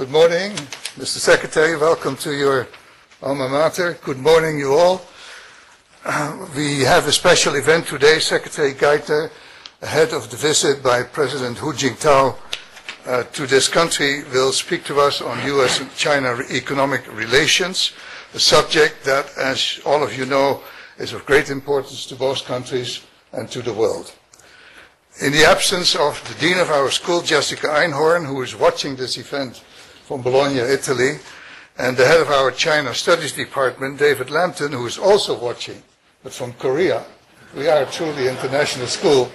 Good morning, Mr. Secretary. Welcome to your alma mater. Good morning, you all. We have a special event today. Secretary Geithner, ahead of the visit by President Hu Jintao to this country, will speak to us on U.S. and China economic relations, a subject that, as all of you know, is of great importance to both countries and to the world. In the absence of the Dean of our school, Jessica Einhorn, who is watching this event from Bologna, Italy, and the head of our China Studies Department, David Lampton, who is also watching, but from Korea. We are a truly international school.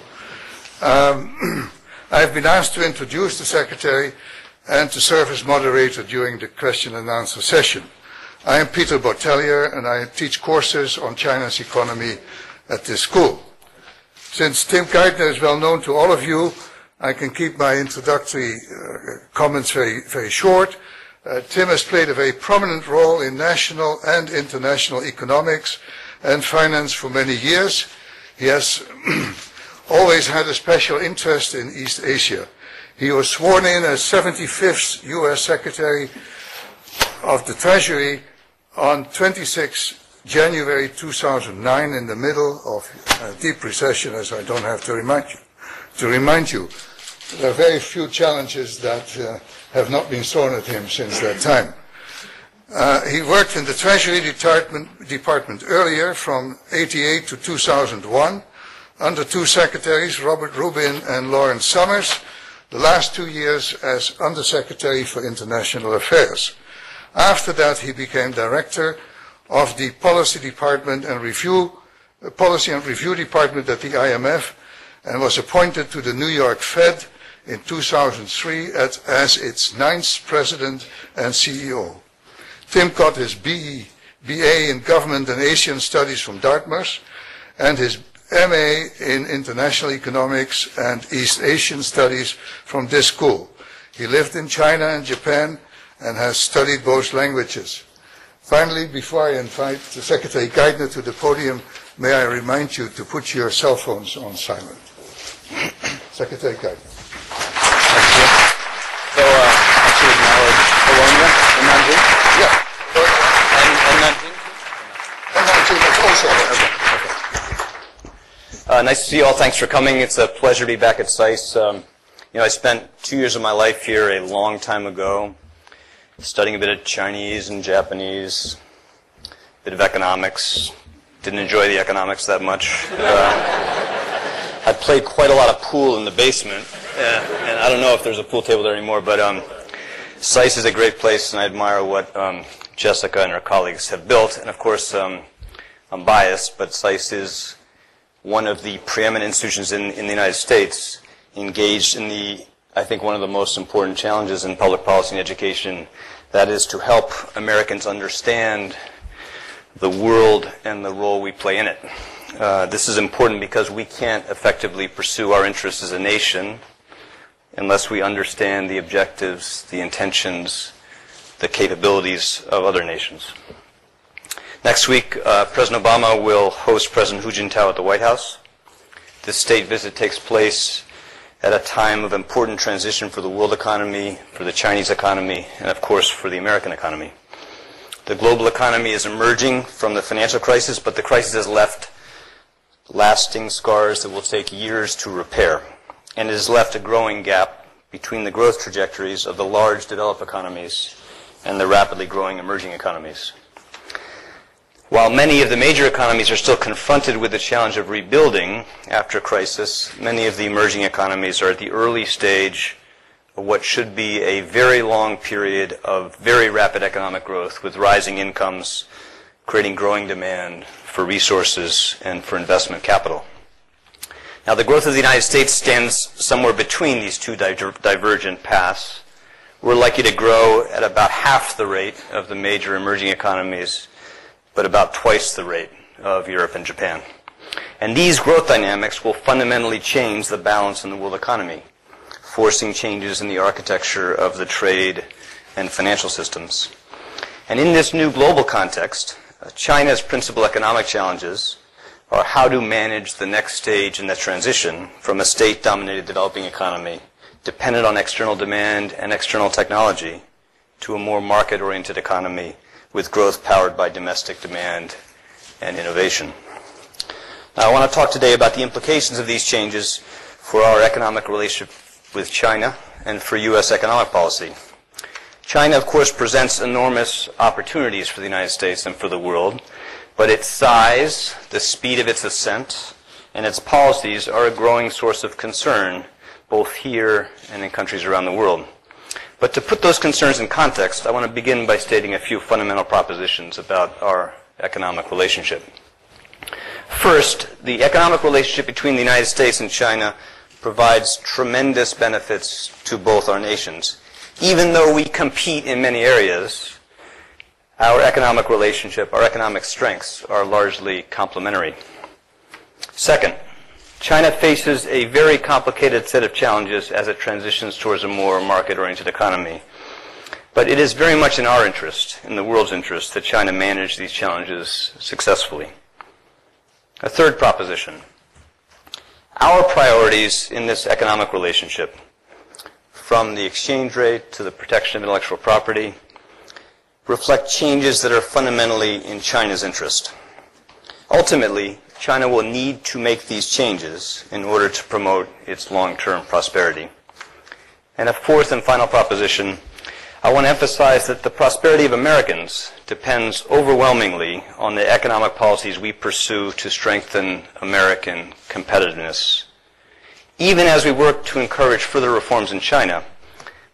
I have been asked to introduce the Secretary and to serve as moderator during the question and answer session. I am Peter Botellier, and I teach courses on China's economy at this school. Since Tim Geithner is well known to all of you, I can keep my introductory comments very short. Tim has played a very prominent role in national and international economics and finance for many years. He has always had a special interest in East Asia. He was sworn in as 75th U.S. Secretary of the Treasury on 26 January 2009 in the middle of a deep recession, as I don't have to remind you. There are very few challenges that have not been thrown at him since that time. He worked in the Treasury Department earlier, from 1988 to 2001, under two secretaries, Robert Rubin and Lawrence Summers, the last 2 years as Undersecretary for International Affairs. After that, he became Director of the Policy and Review Department at the IMF and was appointed to the New York Fed in 2003 as its 9th President and CEO. Tim got his BA in Government and Asian Studies from Dartmouth and his MA in International Economics and East Asian Studies from this school. He lived in China and Japan and has studied both languages. Finally, before I invite the Secretary Geithner to the podium, may I remind you to put your cell phones on silent. Secretary Geithner. So, I should acknowledge Bologna and Nanjing? Yeah. And Nanjing? And Nanjing is also there. Nice to see you all. Thanks for coming. It's a pleasure to be back at SAIS. I spent 2 years of my life here a long time ago, studying a bit of Chinese and Japanese, a bit of economics. Didn't enjoy the economics that much. I played quite a lot of pool in the basement, and I don't know if there's a pool table there anymore, but SAIS is a great place, and I admire what Jessica and her colleagues have built. And of course, I'm biased, but SAIS is one of the preeminent institutions in the United States engaged in I think one of the most important challenges in public policy and education, that is to help Americans understand the world and the role we play in it. This is important because we can't effectively pursue our interests as a nation unless we understand the objectives, the intentions, the capabilities of other nations. Next week, President Obama will host President Hu Jintao at the White House. This state visit takes place at a time of important transition for the world economy, for the Chinese economy, and of course for the American economy. The global economy is emerging from the financial crisis, but the crisis has left lasting scars that will take years to repair, and it has left a growing gap between the growth trajectories of the large developed economies and the rapidly growing emerging economies. While many of the major economies are still confronted with the challenge of rebuilding after a crisis, many of the emerging economies are at the early stage of what should be a very long period of very rapid economic growth, with rising incomes, creating growing demand for resources and for investment capital. Now, the growth of the United States stands somewhere between these two divergent paths. We're likely to grow at about half the rate of the major emerging economies, but about twice the rate of Europe and Japan. And these growth dynamics will fundamentally change the balance in the world economy, forcing changes in the architecture of the trade and financial systems. And in this new global context, China's principal economic challenges are how to manage the next stage in that transition from a state-dominated developing economy dependent on external demand and external technology to a more market-oriented economy with growth powered by domestic demand and innovation. Now, I want to talk today about the implications of these changes for our economic relationship with China and for U.S. economic policy. China, of course, presents enormous opportunities for the United States and for the world, but its size, the speed of its ascent, and its policies are a growing source of concern, both here and in countries around the world. But to put those concerns in context, I want to begin by stating a few fundamental propositions about our economic relationship. First, the economic relationship between the United States and China provides tremendous benefits to both our nations. Even though we compete in many areas, our economic relationship, our economic strengths are largely complementary. Second, China faces a very complicated set of challenges as it transitions towards a more market-oriented economy. But it is very much in our interest, in the world's interest, that China manage these challenges successfully. A third proposition. Our priorities in this economic relationship, from the exchange rate to the protection of intellectual property, reflect changes that are fundamentally in China's interest. Ultimately, China will need to make these changes in order to promote its long-term prosperity. And a fourth and final proposition, I want to emphasize that the prosperity of Americans depends overwhelmingly on the economic policies we pursue to strengthen American competitiveness. Even as we work to encourage further reforms in China,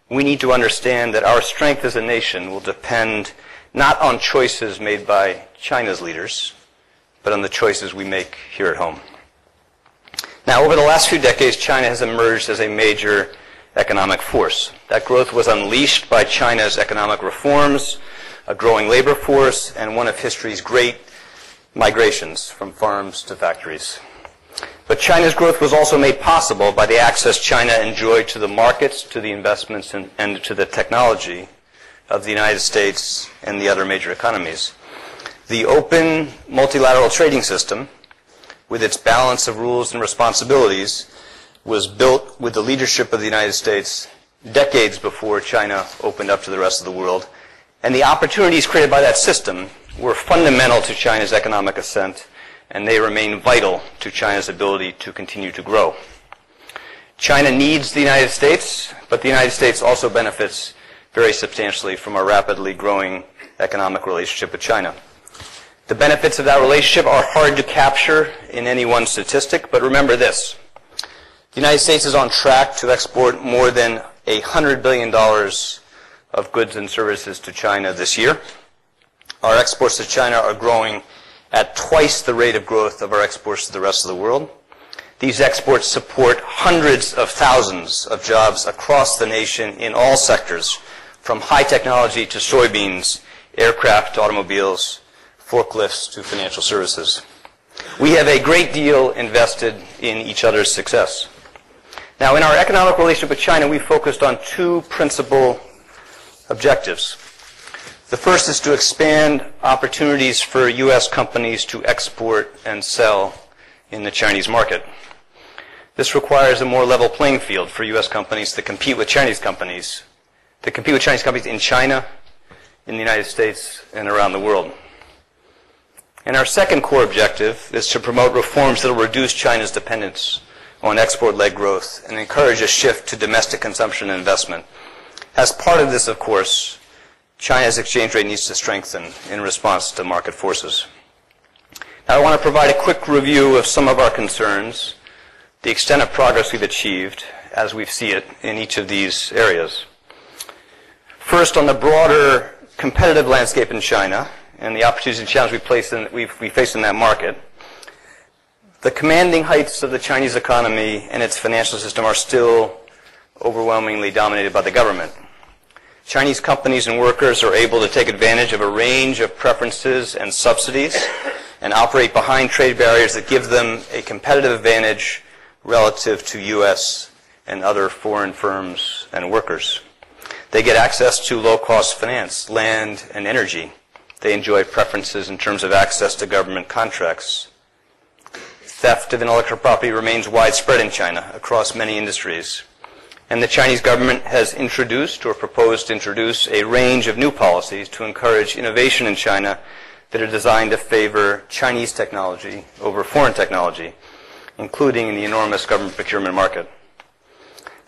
we need to understand that our strength as a nation will depend not on choices made by China's leaders, but on the choices we make here at home. Now, over the last few decades, China has emerged as a major economic force. That growth was unleashed by China's economic reforms, a growing labor force, and one of history's great migrations from farms to factories. But China's growth was also made possible by the access China enjoyed to the markets, to the investments, and to the technology of the United States and the other major economies. The open multilateral trading system, with its balance of rules and responsibilities, was built with the leadership of the United States decades before China opened up to the rest of the world. And the opportunities created by that system were fundamental to China's economic ascent, and they remain vital to China's ability to continue to grow. China needs the United States, but the United States also benefits very substantially from a rapidly growing economic relationship with China. The benefits of that relationship are hard to capture in any one statistic, but remember this. The United States is on track to export more than $100 billion of goods and services to China this year. Our exports to China are growing at twice the rate of growth of our exports to the rest of the world. These exports support hundreds of thousands of jobs across the nation in all sectors, from high technology to soybeans, aircraft to automobiles, forklifts to financial services. We have a great deal invested in each other's success. Now, in our economic relationship with China, we focused on two principal objectives. The first is to expand opportunities for U.S. companies to export and sell in the Chinese market. This requires a more level playing field for U.S. companies to compete with Chinese companies, in China, in the United States, and around the world. And our second core objective is to promote reforms that will reduce China's dependence on export-led growth and encourage a shift to domestic consumption and investment. As part of this, of course, China's exchange rate needs to strengthen in response to market forces. Now, I want to provide a quick review of some of our concerns, the extent of progress we've achieved as we see it in each of these areas. First, on the broader competitive landscape in China and the opportunities and challenges we face in that market, the commanding heights of the Chinese economy and its financial system are still overwhelmingly dominated by the government. Chinese companies and workers are able to take advantage of a range of preferences and subsidies and operate behind trade barriers that give them a competitive advantage relative to U.S. and other foreign firms and workers. They get access to low-cost finance, land, and energy. They enjoy preferences in terms of access to government contracts. Theft of intellectual property remains widespread in China across many industries. And the Chinese government has introduced or proposed to introduce a range of new policies to encourage innovation in China that are designed to favor Chinese technology over foreign technology, including in the enormous government procurement market.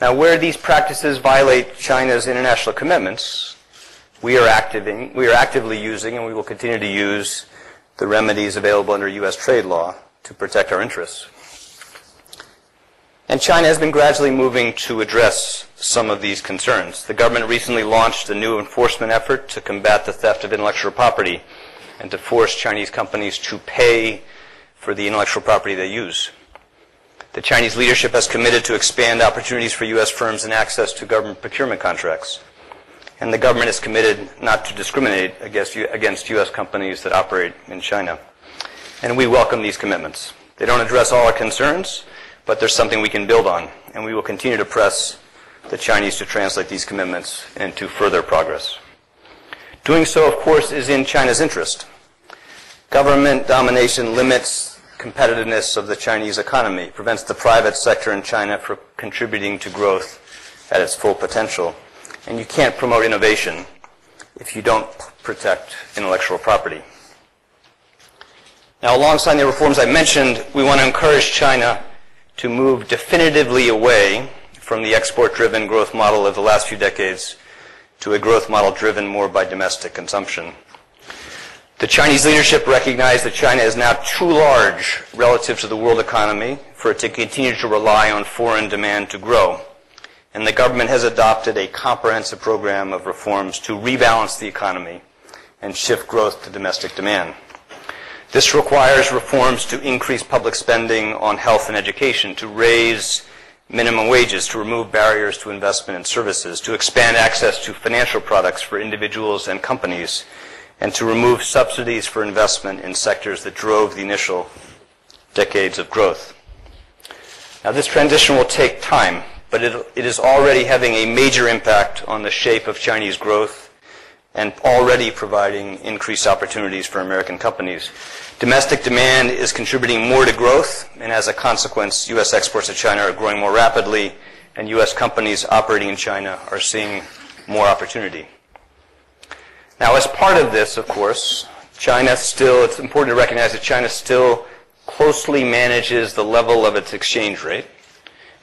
Now, where these practices violate China's international commitments, we are actively using, and we will continue to use, the remedies available under U.S. trade law to protect our interests. And China has been gradually moving to address some of these concerns. The government recently launched a new enforcement effort to combat the theft of intellectual property and to force Chinese companies to pay for the intellectual property they use. The Chinese leadership has committed to expand opportunities for U.S. firms and access to government procurement contracts. And the government is committed not to discriminate against U.S. companies that operate in China. And we welcome these commitments. They don't address all our concerns, but there's something we can build on, and we will continue to press the Chinese to translate these commitments into further progress. Doing so, of course, is in China's interest. Government domination limits competitiveness of the Chinese economy, prevents the private sector in China from contributing to growth at its full potential. And you can't promote innovation if you don't protect intellectual property. Now, alongside the reforms I mentioned, we want to encourage China to move definitively away from the export-driven growth model of the last few decades to a growth model driven more by domestic consumption. The Chinese leadership recognized that China is now too large relative to the world economy for it to continue to rely on foreign demand to grow. And the government has adopted a comprehensive program of reforms to rebalance the economy and shift growth to domestic demand. This requires reforms to increase public spending on health and education, to raise minimum wages, to remove barriers to investment in services, to expand access to financial products for individuals and companies, and to remove subsidies for investment in sectors that drove the initial decades of growth. Now, this transition will take time, but it is already having a major impact on the shape of Chinese growth and already providing increased opportunities for American companies. Domestic demand is contributing more to growth, and as a consequence, U.S. exports to China are growing more rapidly, and U.S. companies operating in China are seeing more opportunity. Now, as part of this, of course, it's important to recognize that China still closely manages the level of its exchange rate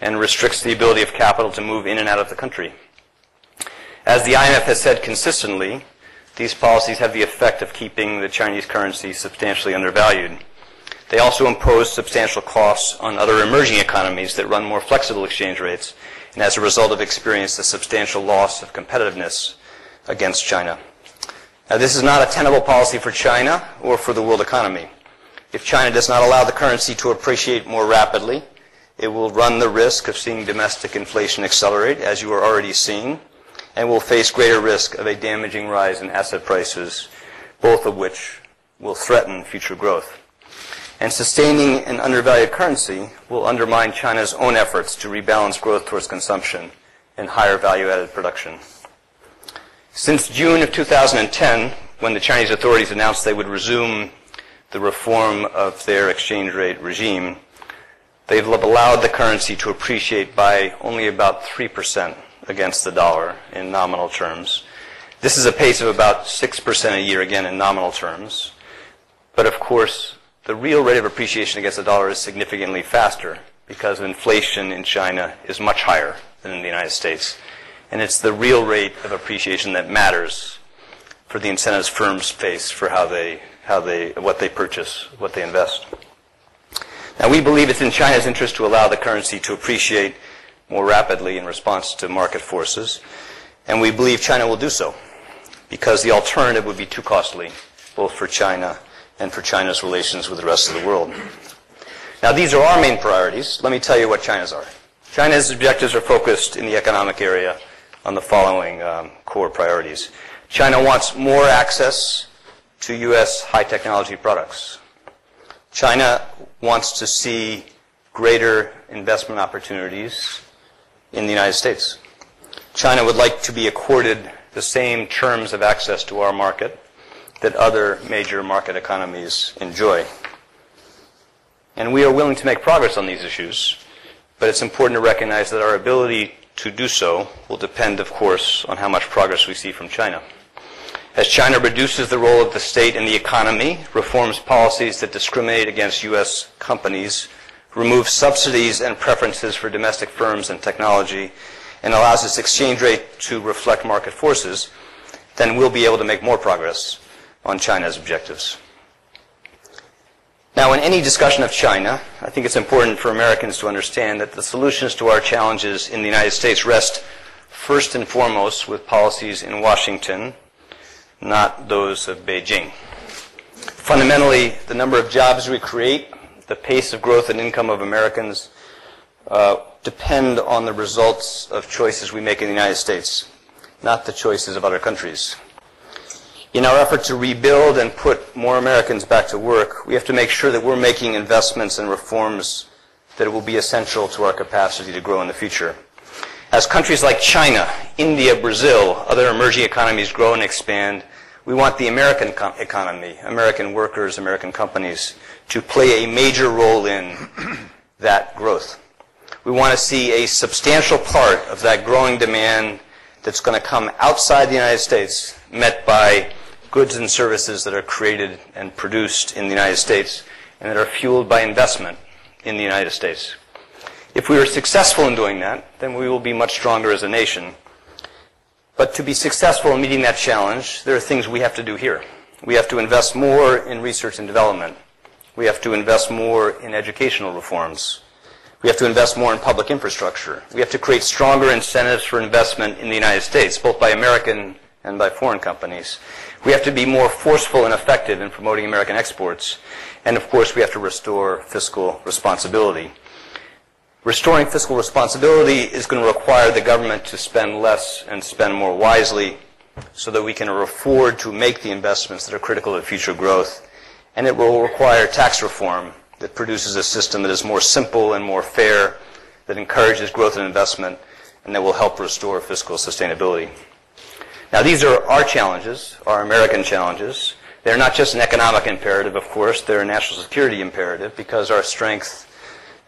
and restricts the ability of capital to move in and out of the country. As the IMF has said consistently, these policies have the effect of keeping the Chinese currency substantially undervalued. They also impose substantial costs on other emerging economies that run more flexible exchange rates, and as a result have experienced a substantial loss of competitiveness against China. Now, this is not a tenable policy for China or for the world economy. If China does not allow the currency to appreciate more rapidly, it will run the risk of seeing domestic inflation accelerate, as you are already seeing, and will face greater risk of a damaging rise in asset prices, both of which will threaten future growth. And sustaining an undervalued currency will undermine China's own efforts to rebalance growth towards consumption and higher value-added production. Since June of 2010, when the Chinese authorities announced they would resume the reform of their exchange rate regime, they've allowed the currency to appreciate by only about 3% against the dollar in nominal terms. This is a pace of about 6% a year, again, in nominal terms. But of course, the real rate of appreciation against the dollar is significantly faster because inflation in China is much higher than in the United States. And it's the real rate of appreciation that matters for the incentives firms face for what they purchase, what they invest. Now, we believe it's in China's interest to allow the currency to appreciate more rapidly in response to market forces, and we believe China will do so because the alternative would be too costly, both for China and for China's relations with the rest of the world. Now, these are our main priorities. Let me tell you what China's are. China's objectives are focused in the economic area on the following core priorities. China wants more access to U.S. high-technology products. China wants to see greater investment opportunities in the United States. China would like to be accorded the same terms of access to our market that other major market economies enjoy. And we are willing to make progress on these issues, but it's important to recognize that our ability to do so will depend, of course, on how much progress we see from China. As China reduces the role of the state in the economy, reforms policies that discriminate against U.S. companies, removes subsidies and preferences for domestic firms and technology, and allows its exchange rate to reflect market forces, then we'll be able to make more progress on China's objectives. Now, in any discussion of China, I think it's important for Americans to understand that the solutions to our challenges in the United States rest first and foremost with policies in Washington, not those of Beijing. Fundamentally, the number of jobs we create, the pace of growth and income of Americans depend on the results of choices we make in the United States, not the choices of other countries. In our effort to rebuild and put more Americans back to work, we have to make sure that we're making investments and reforms that will be essential to our capacity to grow in the future. As countries like China, India, Brazil, other emerging economies grow and expand, we want the American economy, American workers, American companies, to play a major role in that growth. We want to see a substantial part of that growing demand that's going to come outside the United States met by goods and services that are created and produced in the United States and that are fueled by investment in the United States. If we are successful in doing that, then we will be much stronger as a nation. But to be successful in meeting that challenge, there are things we have to do here. We have to invest more in research and development. We have to invest more in educational reforms. We have to invest more in public infrastructure. We have to create stronger incentives for investment in the United States, both by American and by foreign companies. We have to be more forceful and effective in promoting American exports. And of course, we have to restore fiscal responsibility. Restoring fiscal responsibility is going to require the government to spend less and spend more wisely so that we can afford to make the investments that are critical to future growth. And it will require tax reform that produces a system that is more simple and more fair, that encourages growth and investment, and that will help restore fiscal sustainability. Now, these are our challenges, our American challenges. They're not just an economic imperative, of course. They're a national security imperative because our strength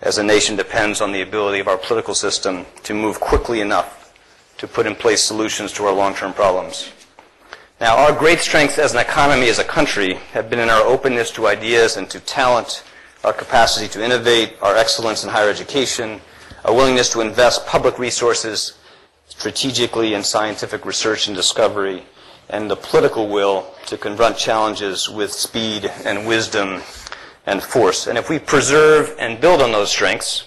as a nation depends on the ability of our political system to move quickly enough to put in place solutions to our long-term problems. Now, our great strengths as an economy, as a country, have been in our openness to ideas and to talent, our capacity to innovate, our excellence in higher education, our willingness to invest public resources strategically in scientific research and discovery, and the political will to confront challenges with speed and wisdom and force. And if we preserve and build on those strengths,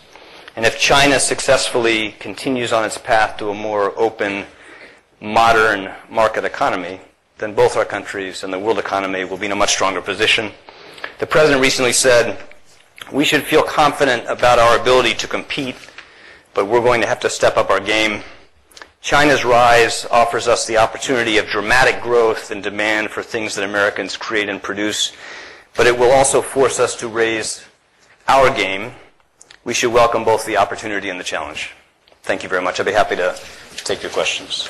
and if China successfully continues on its path to a more open, modern market economy, then both our countries and the world economy will be in a much stronger position. The President recently said, we should feel confident about our ability to compete, but we're going to have to step up our game. China's rise offers us the opportunity of dramatic growth and demand for things that Americans create and produce, but it will also force us to raise our game. We should welcome both the opportunity and the challenge. Thank you very much. I'd be happy to take your questions.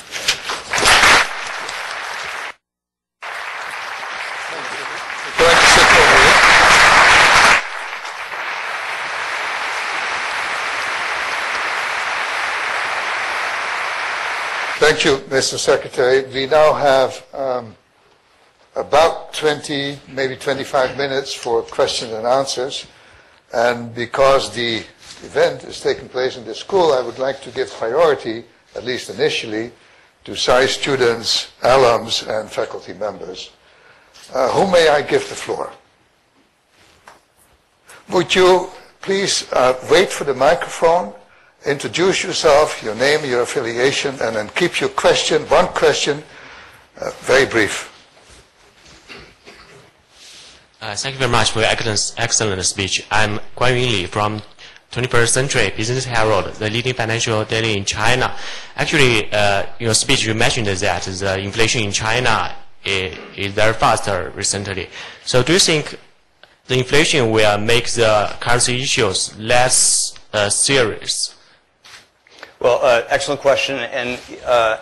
Thank you, Mr. Secretary. We now have about 20, maybe 25 minutes for questions and answers. And because the event is taking place in this school, I would like to give priority, at least initially, to SAIS students, alums, and faculty members. Who may I give the floor? Would you please wait for the microphone? Introduce yourself, your name, your affiliation, and then keep your question, one question, very brief. Thank you very much for your excellent speech. I'm Guan Yunli from 21st Century Business Herald, the leading financial daily in China. Actually, in your speech you mentioned that the inflation in China is very fast recently. So do you think the inflation will make the currency issues less serious? Well, excellent question, and I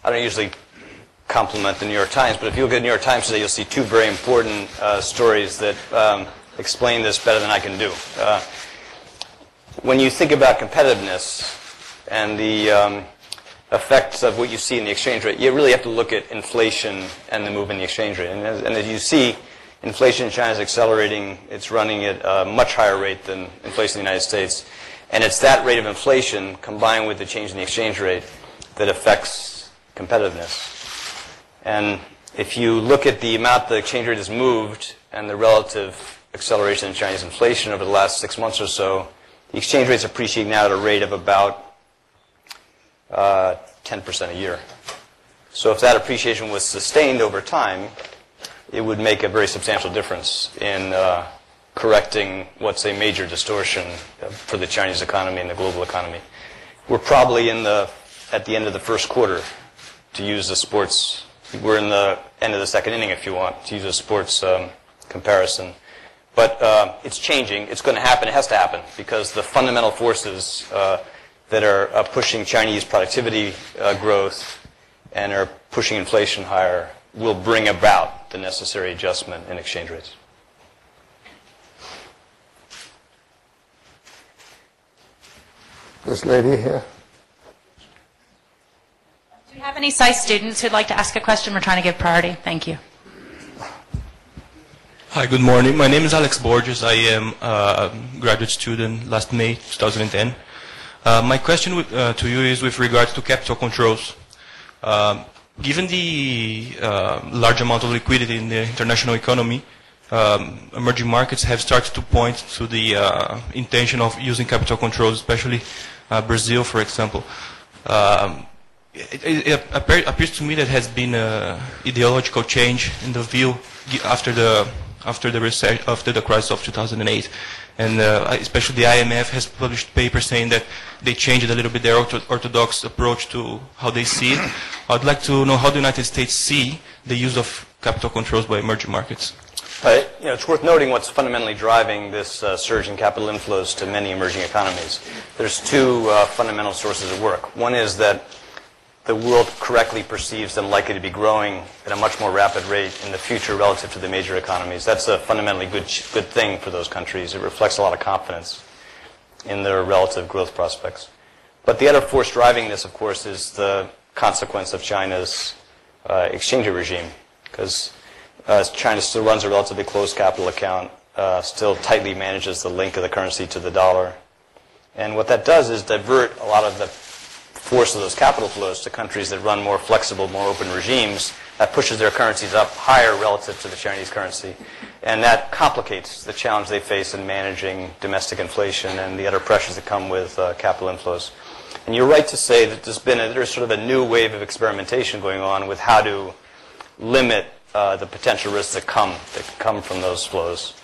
don't usually compliment the New York Times, but if you look at the New York Times today, you'll see two very important stories that explain this better than I can do. When you think about competitiveness, and the effects of what you see in the exchange rate, you really have to look at inflation and the move in the exchange rate. And as you see, inflation in China is accelerating. It's running at a much higher rate than inflation in the United States. And it's that rate of inflation combined with the change in the exchange rate that affects competitiveness. And if you look at the amount the exchange rate has moved and the relative acceleration in Chinese inflation over the last 6 months or so, the exchange rate's appreciating now at a rate of about 10% a year. So if that appreciation was sustained over time, it would make a very substantial difference in correcting what's a major distortion for the Chinese economy and the global economy. We're probably at the end of the first quarter, to use the sports. We're in the end of the second inning, if you want, to use a sports comparison. But it's changing. It's going to happen. It has to happen because the fundamental forces that are pushing Chinese productivity growth and are pushing inflation higher will bring about the necessary adjustment in exchange rates. This lady here. Do you have any SAIS students who'd like to ask a question? We're trying to give priority. Thank you. Hi, good morning. My name is Alex Borges. I am a graduate student last May 2010. My question to you is with regards to capital controls. Given the large amount of liquidity in the international economy, emerging markets have started to point to the intention of using capital controls, especially Brazil, for example. It appears to me that has been an ideological change in the view after the crisis of 2008. And especially the IMF has published papers saying that they changed a little bit their orthodox approach to how they see it. I'd like to know how the United States see the use of capital controls by emerging markets. It's worth noting what's fundamentally driving this surge in capital inflows to many emerging economies. There's two fundamental sources of work. One is that the world correctly perceives them likely to be growing at a much more rapid rate in the future relative to the major economies. That's a fundamentally good thing for those countries. It reflects a lot of confidence in their relative growth prospects. But the other force driving this, of course, is the consequence of China's exchange rate regime, because China still runs a relatively closed capital account, still tightly manages the link of the currency to the dollar. And what that does is divert a lot of the force of those capital flows to countries that run more flexible, more open regimes. That pushes their currencies up higher relative to the Chinese currency. And that complicates the challenge they face in managing domestic inflation and the other pressures that come with capital inflows. And you're right to say that there's sort of a new wave of experimentation going on with how to limit the potential risks that come from those flows.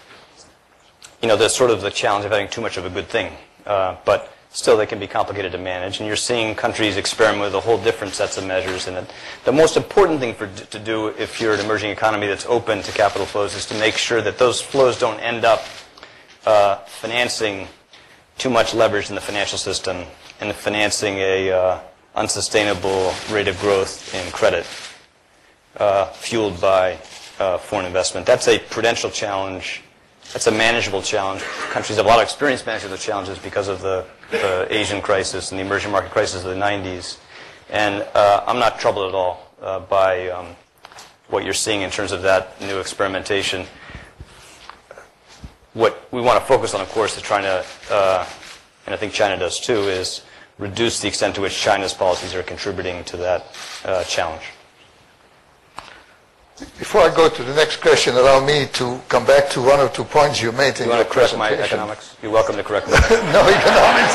There's sort of the challenge of having too much of a good thing. But still, they can be complicated to manage, and you're seeing countries experiment with a whole different sets of measures. And the most important thing to do if you're an emerging economy that's open to capital flows is to make sure that those flows don't end up financing too much leverage in the financial system and financing a unsustainable rate of growth in credit fueled by foreign investment. That's a prudential challenge. That's a manageable challenge. Countries have a lot of experience managing those challenges because of the Asian crisis and the emerging market crisis of the 90s. And I'm not troubled at all by what you're seeing in terms of that new experimentation. What we want to focus on, of course, is trying to, and I think China does too, is reduce the extent to which China's policies are contributing to that challenge. Before I go to the next question, allow me to come back to one or two points you made in your presentation. You want to correct my economics? You're welcome to correct me. No economics.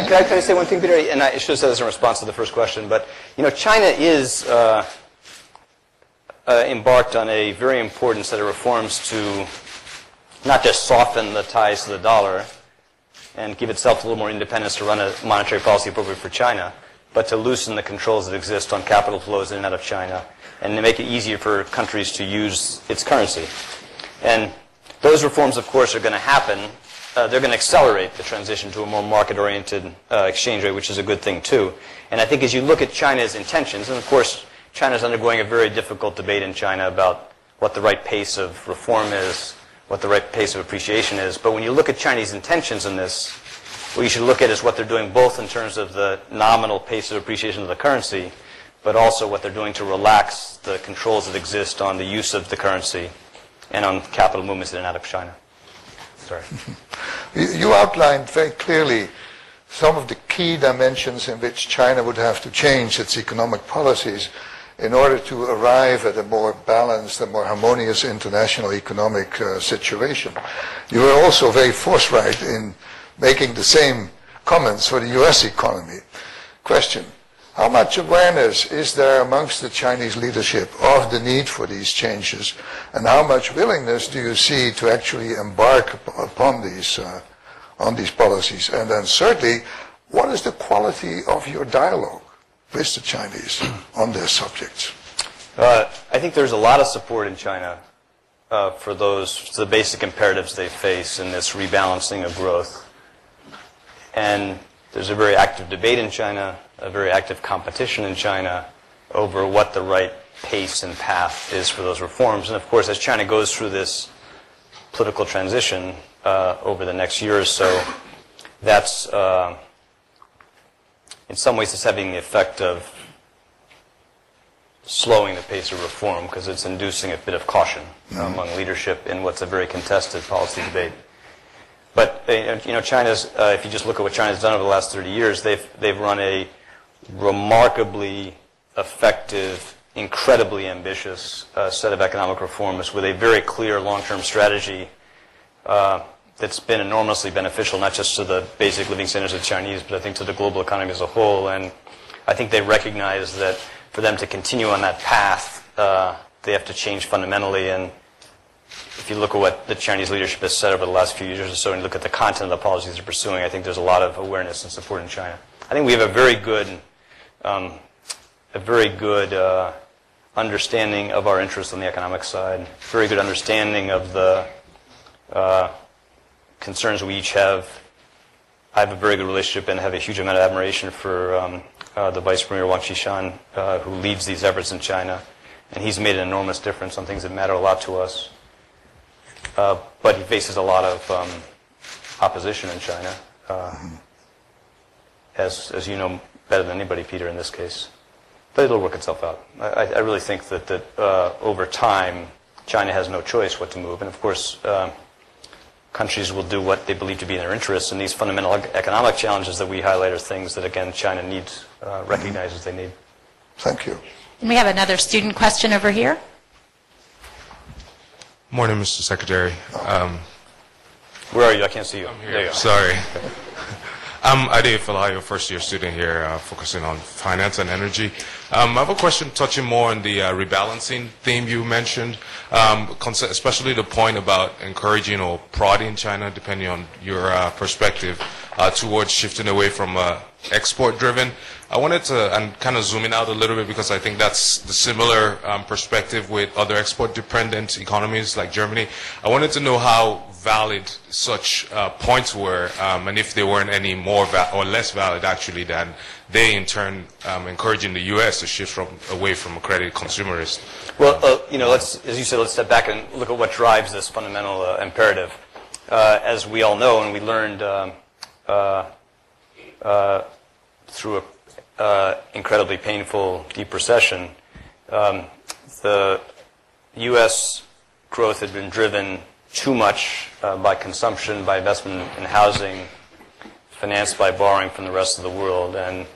Can I say one thing, Peter? And I should have said this in response to the first question, but China is embarked on a very important set of reforms to not just soften the ties to the dollar and give itself a little more independence to run a monetary policy appropriate for China, but to loosen the controls that exist on capital flows in and out of China and to make it easier for countries to use its currency. And those reforms, of course, are going to happen. They're going to accelerate the transition to a more market-oriented exchange rate, which is a good thing, too. And I think as you look at China's intentions, and of course, China's undergoing a very difficult debate in China about what the right pace of reform is, what the right pace of appreciation is. But when you look at Chinese intentions in this, what you should look at is what they're doing both in terms of the nominal pace of appreciation of the currency, but also what they're doing to relax the controls that exist on the use of the currency and on capital movements in and out of China. Sorry. You outlined very clearly some of the key dimensions in which China would have to change its economic policies in order to arrive at a more balanced and more harmonious international economic situation. You were also very forthright in making the same comments for the U.S. economy. Question: how much awareness is there amongst the Chinese leadership of the need for these changes, and how much willingness do you see to actually embark upon these policies? And then certainly, what is the quality of your dialogue with the Chinese on their subjects? I think there's a lot of support in China for the basic imperatives they face in this rebalancing of growth. And there's a very active debate in China, a very active competition in China over what the right pace and path is for those reforms. And of course, as China goes through this political transition over the next year or so, that's, in some ways, it's having the effect of slowing the pace of reform because it's inducing a bit of caution among leadership in what's a very contested policy debate. But China's, if you just look at what China's done over the last 30 years, they've run a remarkably effective, incredibly ambitious set of economic reforms with a very clear long-term strategy that's been enormously beneficial, not just to the basic living standards of the Chinese, but I think to the global economy as a whole. And I think they recognize that for them to continue on that path, they have to change fundamentally. And if you look at what the Chinese leadership has said over the last few years or so and look at the content of the policies they're pursuing, I think there's a lot of awareness and support in China. I think we have a very good understanding of our interests on the economic side, very good understanding of the concerns we each have. I have a very good relationship and have a huge amount of admiration for the Vice Premier Wang Qishan, who leads these efforts in China. And he's made an enormous difference on things that matter a lot to us. But he faces a lot of opposition in China, as you know better than anybody, Peter, in this case. But it'll work itself out. I really think that over time, China has no choice what to move. And of course, countries will do what they believe to be in their interests. And these fundamental economic challenges that we highlight are things that, again, China needs, recognizes they need. Thank you. And we have another student question over here. Morning, Mr. Secretary. Where are you? I can't see you. I'm here. There you are. Sorry. I'm Ade Falayo, first-year student here, focusing on finance and energy. I have a question touching more on the rebalancing theme you mentioned, especially the point about encouraging or prodding China, depending on your perspective, towards shifting away from export-driven. I wanted to, and kind of zooming out a little bit because I think that's the similar perspective with other export-dependent economies like Germany. I wanted to know how valid such points were, and if they weren't any more or less valid actually than they in turn encouraging the U.S. to shift away from a credit consumerist. Well, as you said, let's step back and look at what drives this fundamental imperative. As we all know, and we learned through an incredibly painful deep recession, the U.S. growth had been driven too much by consumption, by investment in housing, financed by borrowing from the rest of the world. And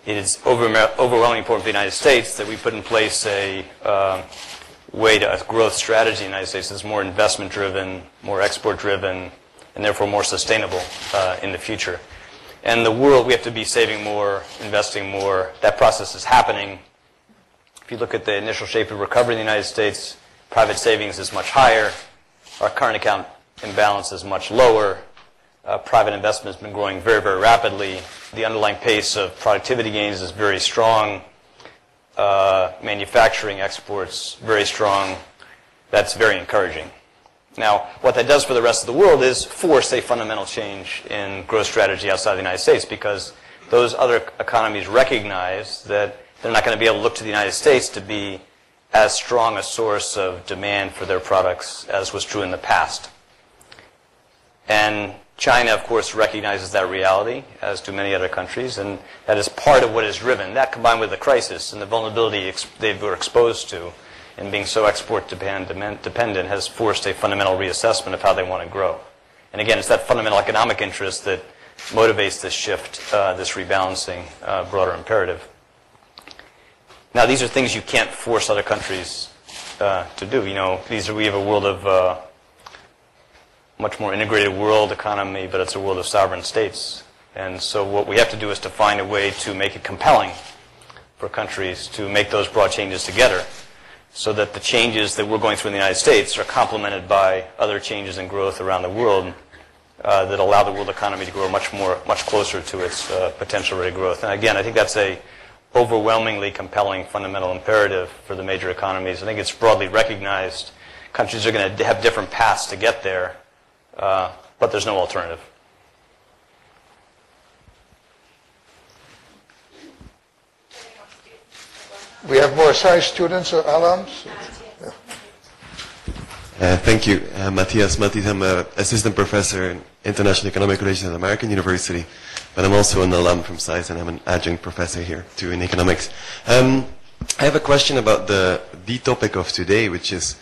it is overwhelmingly important for the United States that we put in place a growth strategy in the United States that's more investment-driven, more export-driven, and therefore more sustainable in the future. And the world, we have to be saving more, investing more. That process is happening. If you look at the initial shape of recovery in the United States, private savings is much higher. Our current account imbalance is much lower. Private investment has been growing very, very rapidly. The underlying pace of productivity gains is very strong. Manufacturing exports, very strong. That's very encouraging. Now, what that does for the rest of the world is force a fundamental change in growth strategy outside the United States, because those other economies recognize that they're not going to be able to look to the United States to be as strong a source of demand for their products as was true in the past. And China, of course, recognizes that reality, as do many other countries, and that is part of what has driven. That combined with the crisis and the vulnerability they were exposed to, and being so export-dependent has forced a fundamental reassessment of how they want to grow. And again, it's that fundamental economic interest that motivates this shift, this rebalancing, broader imperative. Now, these are things you can't force other countries to do. We have a world of much more integrated world economy, but it's a world of sovereign states. And so what we have to do is to find a way to make it compelling for countries to make those broad changes together, so that the changes that we're going through in the United States are complemented by other changes in growth around the world that allow the world economy to grow much closer to its potential rate of growth. And again, I think that's a overwhelmingly compelling fundamental imperative for the major economies. I think it's broadly recognized. Countries are going to have different paths to get there, but there's no alternative. We have more SAIS students or alums? Thank you. Matthias Matis, I'm an assistant professor in international economic relations at American University, but I'm also an alum from SAIS, and I'm an adjunct professor here too in economics. I have a question about the topic of today, which is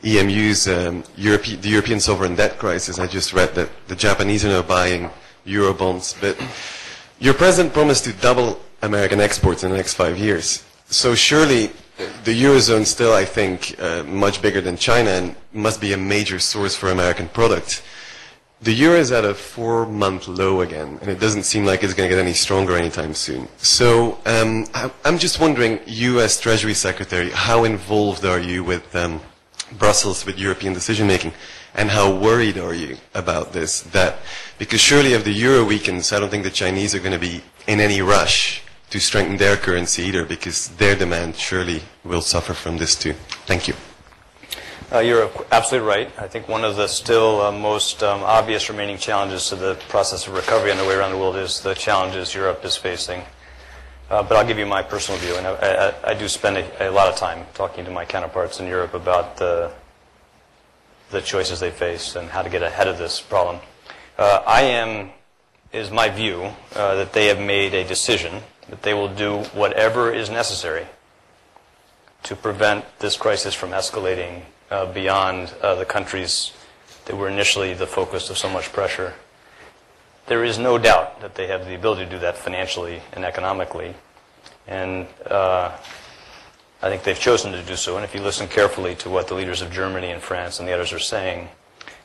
EMU's the European sovereign debt crisis. I just read that the Japanese are now buying euro bonds, but your president promised to double American exports in the next 5 years. So surely the eurozone still, I think, much bigger than China and must be a major source for American products. The euro is at a 4-month low again, and it doesn't seem like it's going to get any stronger anytime soon. So I'm just wondering, you as Treasury Secretary, how involved are you with Brussels, with European decision-making, and how worried are you about this? Because surely if the euro weakens, I don't think the Chinese are going to be in any rush to strengthen their currency either, because their demand surely will suffer from this too. Thank you. You're absolutely right. I think one of the still most obvious remaining challenges to the process of recovery underway around the world is the challenges Europe is facing. But I'll give you my personal view, and I do spend a lot of time talking to my counterparts in Europe about the choices they face and how to get ahead of this problem. It is my view that they have made a decision that they will do whatever is necessary to prevent this crisis from escalating beyond the countries that were initially the focus of so much pressure. There is no doubt that they have the ability to do that financially and economically, and I think they've chosen to do so. And if you listen carefully to what the leaders of Germany and France and the others are saying,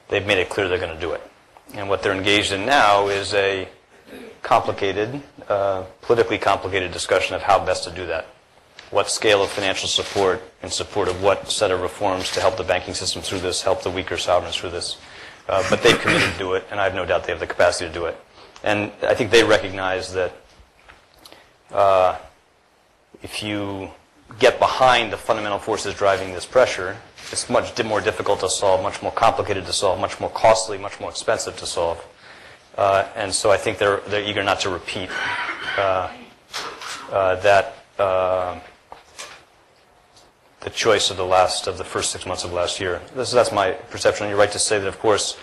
they've made it clear they're going to do it. And what they're engaged in now is a complicated, politically complicated discussion of how best to do that. What scale of financial support in support of what set of reforms to help the banking system through this, help the weaker sovereigns through this. But they've committed to do it, and I have no doubt they have the capacity to do it. And I think they recognize that if you get behind the fundamental forces driving this pressure, it's much more difficult to solve, much more complicated to solve, much more costly, much more expensive to solve. And so I think they're eager not to repeat the choice of the first 6 months of last year. That's my perception. You're right to say that, of course,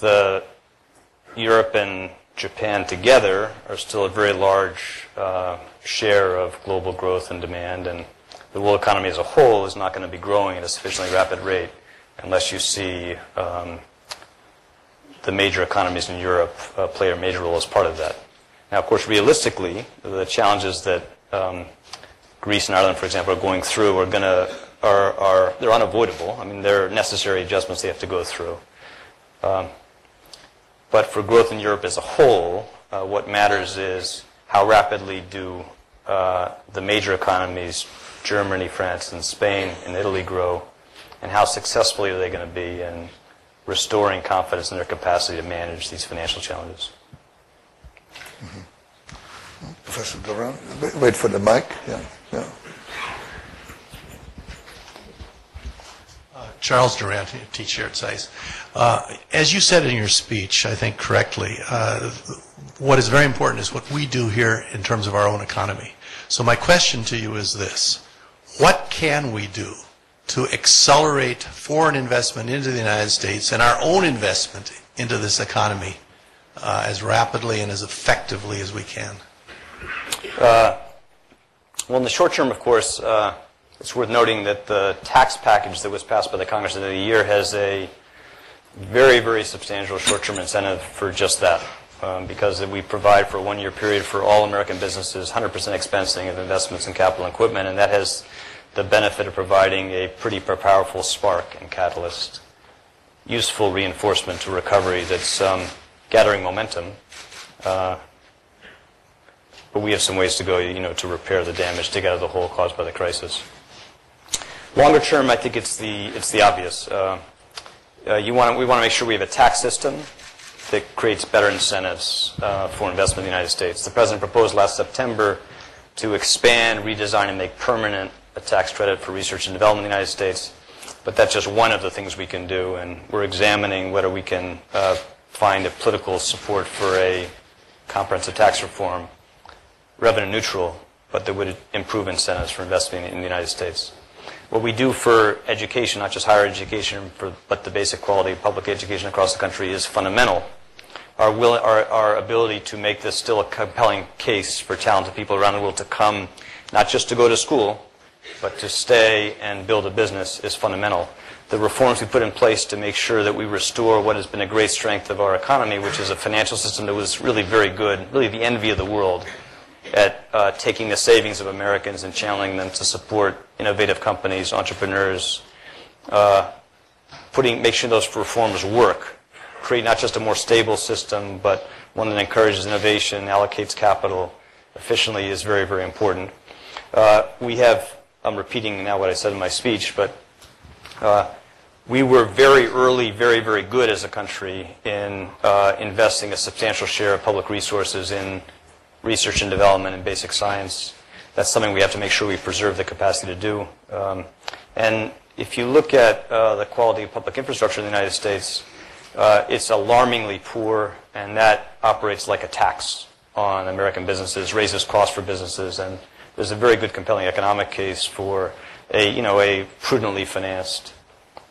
the Europe and Japan together are still a very large share of global growth and demand, and the world economy as a whole is not going to be growing at a sufficiently rapid rate unless you see the major economies in Europe play a major role as part of that. Now, of course, realistically, the challenges that Greece and Ireland, for example, are going through they're unavoidable. I mean, they're necessary adjustments they have to go through. But for growth in Europe as a whole, what matters is how rapidly do the major economies, Germany, France, and Spain, and Italy grow, and how successfully are they going to be in restoring confidence in their capacity to manage these financial challenges. Mm-hmm. Professor Durand, wait for the mic. Yeah. Charles Durant, teacher at SAIS. As you said in your speech, I think correctly, what is very important is what we do here in terms of our own economy. So my question to you is this: what can we do to accelerate foreign investment into the United States and our own investment into this economy as rapidly and as effectively as we can? Well, in the short term, of course, it's worth noting that the tax package that was passed by the Congress at the end of the year has a very, very substantial short-term incentive for just that, because we provide for a one-year period for all American businesses 100% expensing of investments in capital and equipment, and that has the benefit of providing a pretty powerful spark and catalyst, useful reinforcement to recovery that's gathering momentum. But we have some ways to go, to repair the damage, to get out of the hole caused by the crisis. Longer term, I think it's the obvious. We want to make sure we have a tax system that creates better incentives for investment in the United States. The President proposed last September to expand, redesign, and make permanent a tax credit for research and development in the United States. But that's just one of the things we can do, and we're examining whether we can find a political support for a comprehensive tax reform, revenue neutral, but that would improve incentives for investing in the United States. What we do for education, not just higher education, but the basic quality of public education across the country is fundamental. Our ability to make this still a compelling case for talented people around the world to come, not just to go to school, but to stay and build a business is fundamental. The reforms we put in place to make sure that we restore what has been a great strength of our economy, which is a financial system that was really very good, really the envy of the world, at taking the savings of Americans and channeling them to support innovative companies, entrepreneurs, make sure those reforms work, create not just a more stable system, but one that encourages innovation, allocates capital efficiently is very, very important. I'm repeating now what I said in my speech, but we were very early, very, very good as a country in investing a substantial share of public resources in research and development and basic science. That's something we have to make sure we preserve the capacity to do. And if you look at the quality of public infrastructure in the United States, it's alarmingly poor, and that operates like a tax on American businesses, raises costs for businesses, and there's a very good, compelling economic case for a prudently financed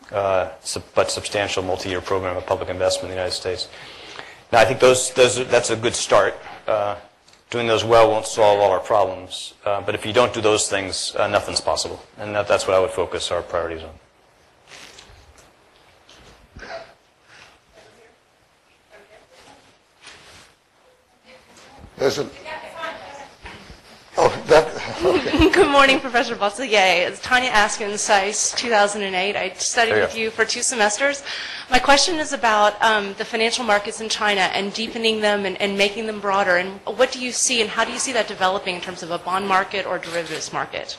but substantial multi-year program of public investment in the United States. Now, I think that's a good start. Doing those well won't solve all our problems, but if you don't do those things, nothing's possible, and that's what I would focus our priorities on. There's okay. Good morning, Professor Bosselier. It's Tanya Askin, SAIS, 2008. I studied with you for 2 semesters. My question is about the financial markets in China and deepening them and making them broader. And what do you see, and how do you see that developing in terms of a bond market or derivatives market?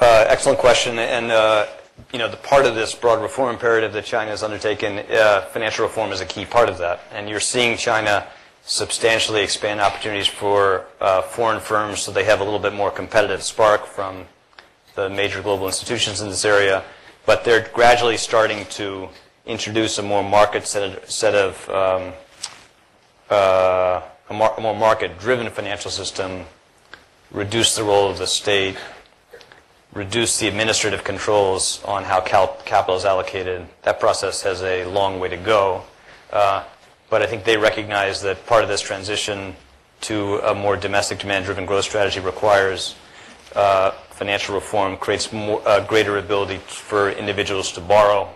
Excellent question. And the part of this broad reform imperative that China has undertaken, financial reform is a key part of that. And you're seeing China substantially expand opportunities for foreign firms so they have a little bit more competitive spark from the major global institutions in this area. But they're gradually starting to introduce a more more market-driven financial system, reduce the role of the state, reduce the administrative controls on how capital is allocated. That process has a long way to go. But I think they recognize that part of this transition to a more domestic demand-driven growth strategy requires financial reform, creates greater ability for individuals to borrow,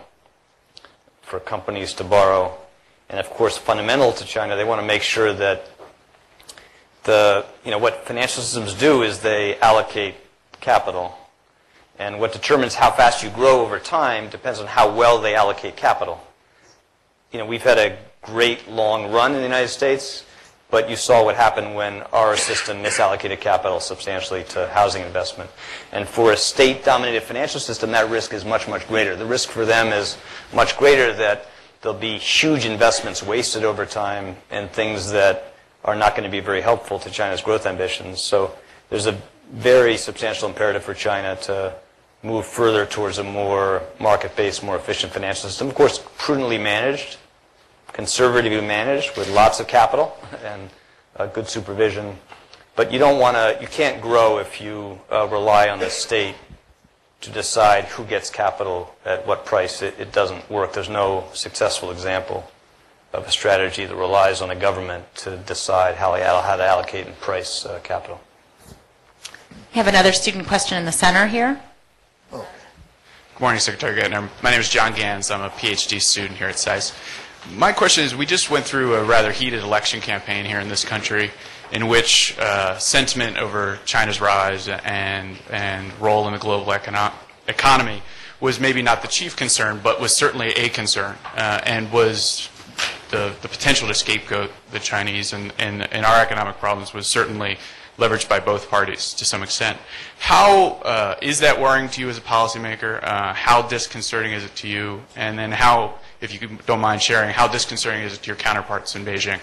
for companies to borrow. And of course, fundamental to China, they want to make sure that what financial systems do is they allocate capital. And what determines how fast you grow over time depends on how well they allocate capital. We've had a great long run in the United States, but you saw what happened when our system misallocated capital substantially to housing investment. And for a state-dominated financial system, that risk is much, much greater. The risk for them is much greater that there'll be huge investments wasted over time and things that are not going to be very helpful to China's growth ambitions. So there's a very substantial imperative for China to move further towards a more market-based, more efficient financial system. Of course, prudently managed, conservatively managed with lots of capital and good supervision. But you can't grow if you rely on the state to decide who gets capital at what price. It doesn't work. There's no successful example of a strategy that relies on a government to decide how to allocate and price capital. We have another student question in the center here. Good morning, Secretary Geithner. My name is John Gans. I'm a PhD student here at SAIS. My question is, we just went through a rather heated election campaign here in this country in which sentiment over China's rise and role in the global economy was maybe not the chief concern, but was certainly a concern, and was the potential to scapegoat the Chinese and our economic problems was certainly leveraged by both parties to some extent. How is that worrying to you as a policymaker? How disconcerting is it to you? And then how, if you don't mind sharing, how disconcerting is it to your counterparts in Beijing?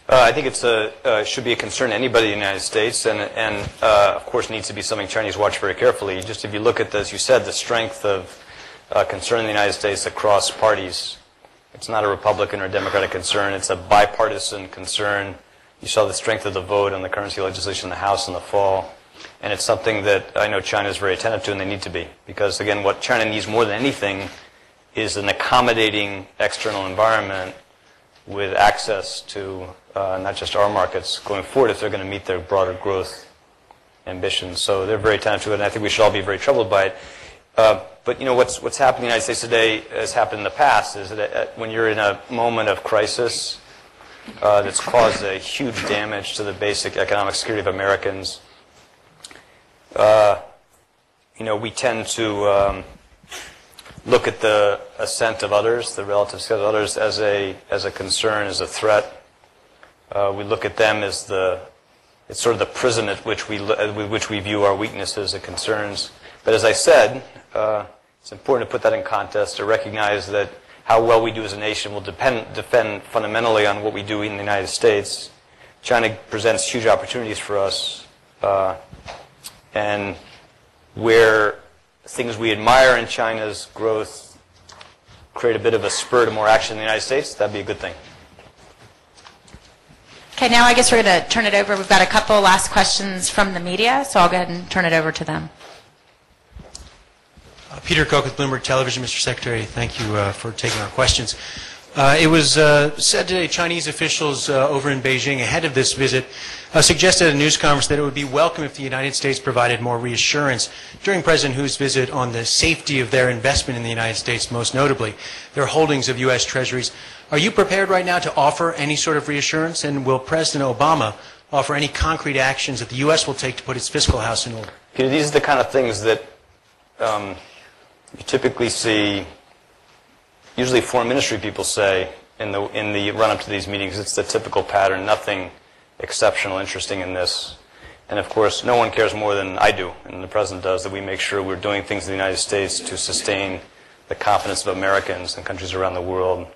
I think it should be a concern to anybody in the United States, and of course needs to be something Chinese watch very carefully. Just if you look at, as you said, the strength of concern in the United States across parties, it's not a Republican or Democratic concern. It's a bipartisan concern. You saw the strength of the vote on the currency legislation in the House in the fall, and it's something that I know China is very attentive to, and they need to be, because again, what China needs more than anything is an accommodating external environment with access to not just our markets going forward if they're going to meet their broader growth ambitions. So they're very attentive to it, and I think we should all be very troubled by it. But you know what's happening in the United States today, has happened in the past, is that when you're in a moment of crisis that's caused a huge damage to the basic economic security of Americans, we tend to look at the assent of others, the relative assent of others, as a concern, as a threat. We look at them as it's sort of the prism with which we view our weaknesses and concerns. But as I said, it's important to put that in context, to recognize that how well we do as a nation will depend fundamentally on what we do in the United States. China presents huge opportunities for us, and where things we admire in China's growth create a bit of a spur to more action in the United States, that'd be a good thing. Okay, now I guess we're going to turn it over. We've got a couple last questions from the media, so I'll go ahead and turn it over to them. Peter Koch with Bloomberg Television. Mr. Secretary, thank you for taking our questions. It was said today Chinese officials over in Beijing ahead of this visit suggested at a news conference that it would be welcome if the United States provided more reassurance during President Hu's visit on the safety of their investment in the United States, most notably their holdings of U.S. Treasuries. Are you prepared right now to offer any sort of reassurance, and will President Obama offer any concrete actions that the U.S. will take to put its fiscal house in order? Peter, these are the kind of things that you typically see usually foreign ministry people say in the run-up to these meetings. It's the typical pattern, nothing exceptional, interesting in this. And of course, no one cares more than I do, and the President does, that we make sure we're doing things in the United States to sustain the confidence of Americans and countries around the world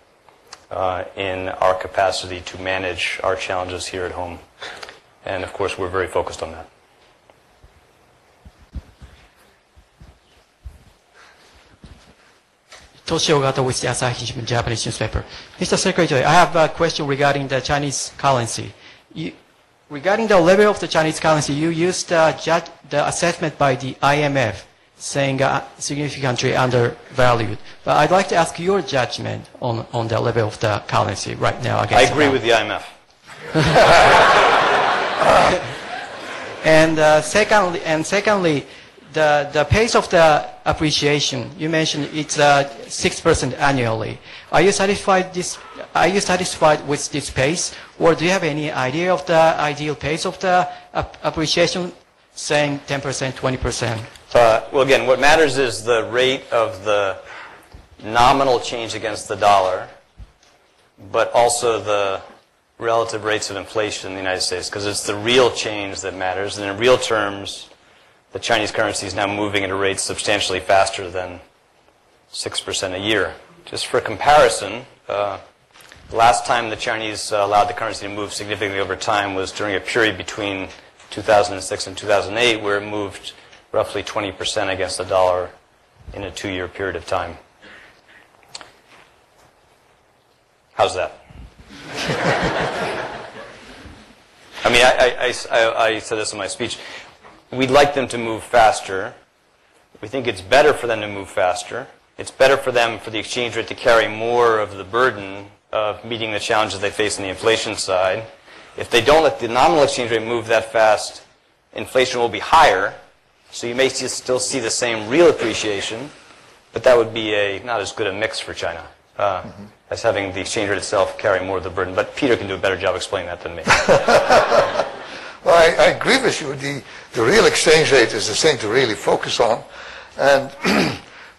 in our capacity to manage our challenges here at home. And of course, we're very focused on that. Toshio Ogata with the Asahi Japanese newspaper. Mr. Secretary, I have a question regarding the Chinese currency. Regarding the level of the Chinese currency, you used the assessment by the IMF saying significantly undervalued. But I'd like to ask your judgment on the level of the currency right now. I agree with the IMF. And secondly, the pace of the appreciation, you mentioned it's 6% annually. Are you satisfied with this pace, or do you have any idea of the ideal pace of the appreciation, saying 10%, 20%? Well, again, what matters is the rate of the nominal change against the dollar, but also the relative rates of inflation in the United States, because it's the real change that matters. And in real terms, the Chinese currency is now moving at a rate substantially faster than 6% a year. Just for comparison, the last time the Chinese allowed the currency to move significantly over time was during a period between 2006 and 2008, where it moved roughly 20% against the dollar in a 2-year period of time. How's that? I mean, I said this in my speech. We'd like them to move faster, We think it's better for them to move faster. It's better for them for the exchange rate to carry more of the burden of meeting the challenges they face on the inflation side. If they don't let the nominal exchange rate move that fast, inflation will be higher, so you may still see the same real appreciation, but that would be not as good a mix for China as having the exchange rate itself carry more of the burden. But Peter can do a better job explaining that than me. Well, I agree with you. The real exchange rate is the thing to really focus on, and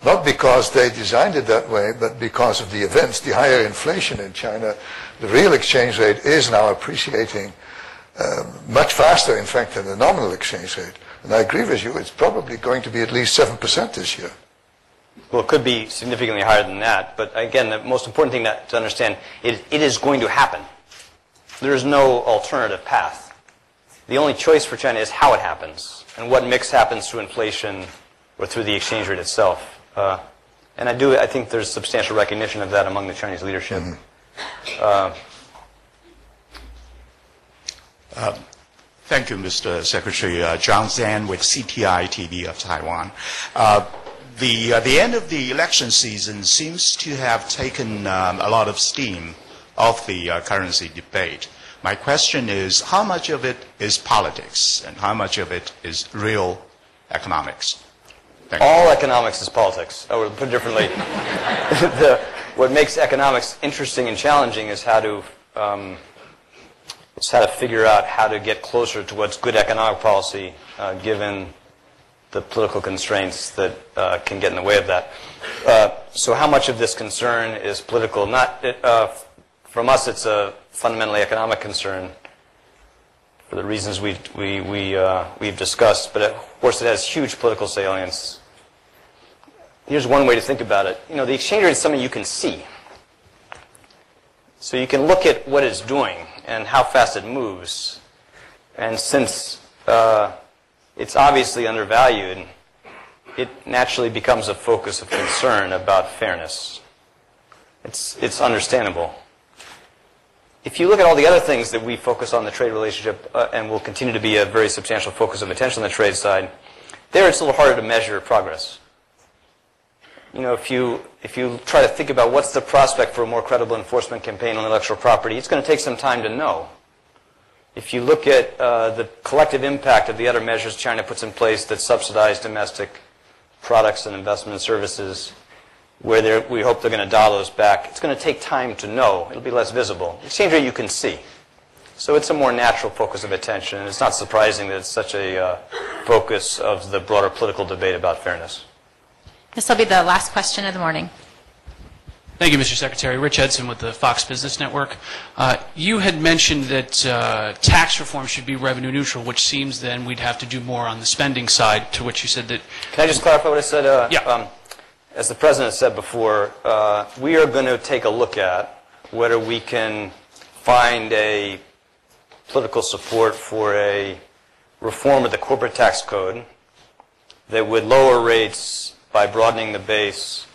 not because they designed it that way, but because of the events, the higher inflation in China. The real exchange rate is now appreciating much faster, in fact, than the nominal exchange rate. And I agree with you, it's probably going to be at least 7% this year. Well, it could be significantly higher than that, but again, the most important thing to understand is it is going to happen. There is no alternative path. The only choice for China is how it happens, and what mix happens through inflation or through the exchange rate itself. And I think there's substantial recognition of that among the Chinese leadership. Thank you, Mr. Secretary. John Zhang with CTI TV of Taiwan. The end of the election season seems to have taken a lot of steam off the currency debate. My question is, how much of it is politics and how much of it is real economics? All economics is politics. Or put it differently, what makes economics interesting and challenging is how to figure out how to get closer to what's good economic policy, given the political constraints that can get in the way of that. So how much of this concern is political? From us, it's a fundamentally economic concern for the reasons we've discussed. But of course, it has huge political salience. Here's one way to think about it. The exchange rate is something you can see. So you can look at what it's doing and how fast it moves. And since it's obviously undervalued, it naturally becomes a focus of concern about fairness. It's understandable. If you look at all the other things that we focus on the trade relationship and will continue to be a very substantial focus of attention on the trade side, there it's a little harder to measure progress. If you try to think about what's the prospect for a more credible enforcement campaign on intellectual property, it's going to take some time to know. If you look at the collective impact of the other measures China puts in place that subsidize domestic products and investment services, where we hope they're going to dial those back, it's going to take time to know. It'll be less visible. Exchange rate you can see. So it's a more natural focus of attention, and it's not surprising that it's such a focus of the broader political debate about fairness. This will be the last question of the morning. Thank you, Mr. Secretary. Rich Edson with the Fox Business Network. You had mentioned that tax reform should be revenue neutral, which seems then we'd have to do more on the spending side, to which you said that... Can I just clarify what I said? Yeah. As the President said before, we are going to take a look at whether we can find a political support for a reform of the corporate tax code that would lower rates by broadening the base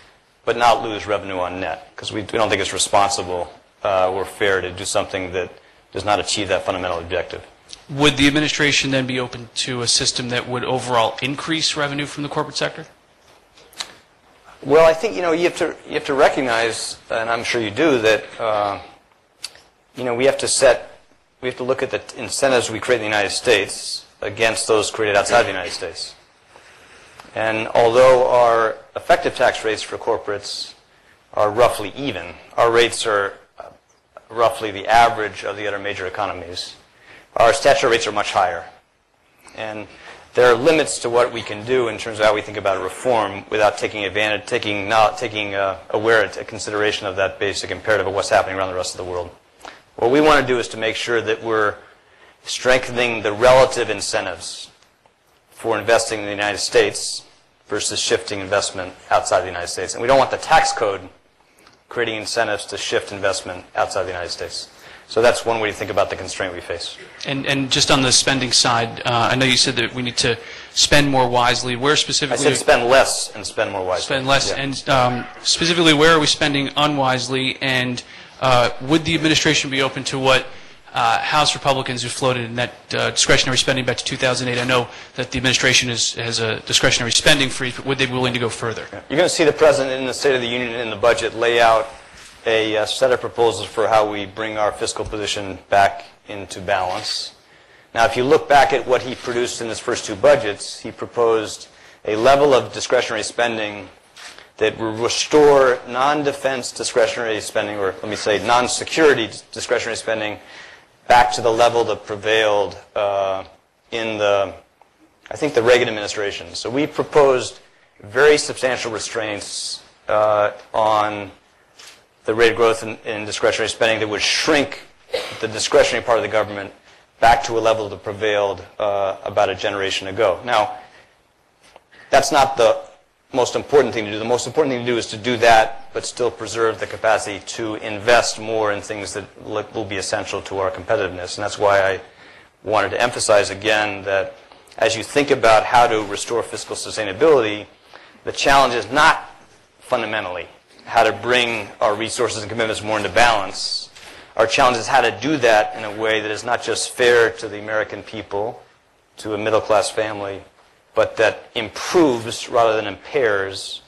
but not lose revenue on net, because we don't think it's responsible or fair to do something that does not achieve that fundamental objective. Would the administration then be open to a system that would overall increase revenue from the corporate sector? Well, I think you have to recognize, and I'm sure you do, that we have to look at the incentives we create in the United States against those created outside the United States. And although our effective tax rates for corporates are roughly even, our rates are roughly the average of the other major economies, our statutory rates are much higher. And there are limits to what we can do in terms of how we think about reform without taking consideration of that basic imperative of what's happening around the rest of the world. What we want to do is to make sure that we're strengthening the relative incentives for investing in the United States versus shifting investment outside the United States. And we don't want the tax code creating incentives to shift investment outside the United States. So that's one way to think about the constraint we face. And just on the spending side, I know you said that we need to spend more wisely. Where specifically? I said spend less and spend more wisely. Spend less. Yeah. And specifically, where are we spending unwisely? And would the administration be open to what House Republicans who floated in that discretionary spending back to 2008. I know that the administration has a discretionary spending freeze, but would they be willing to go further? You're going to see the President in the State of the Union in the budget lay out a set of proposals for how we bring our fiscal position back into balance. Now, if you look back at what he produced in his first two budgets, he proposed a level of discretionary spending that will restore non-defense discretionary spending, or let me say non-security discretionary spending, back to the level that prevailed in the, I think, the Reagan administration. So we proposed very substantial restraints on the rate of growth in discretionary spending that would shrink the discretionary part of the government back to a level that prevailed about a generation ago. Now, that's not the most important thing to do. The most important thing to do is to do that, but still preserve the capacity to invest more in things that will be essential to our competitiveness. And that's why I wanted to emphasize again that as you think about how to restore fiscal sustainability, the challenge is not fundamentally how to bring our resources and commitments more into balance. Our challenge is how to do that in a way that is not just fair to the American people, to a middle-class family, but that improves rather than impairs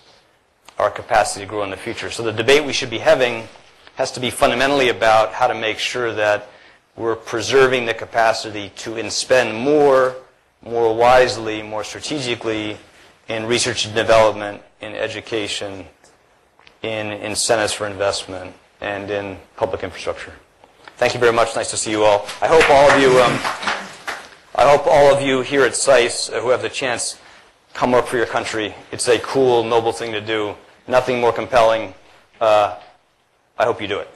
our capacity to grow in the future. So the debate we should be having has to be fundamentally about how to make sure that we're preserving the capacity to spend more wisely, more strategically in research and development, in education, in incentives for investment, and in public infrastructure. Thank you very much. Nice to see you all. I hope all of you here at SAIS who have the chance come work for your country. It's a cool, noble thing to do. Nothing more compelling. I hope you do it.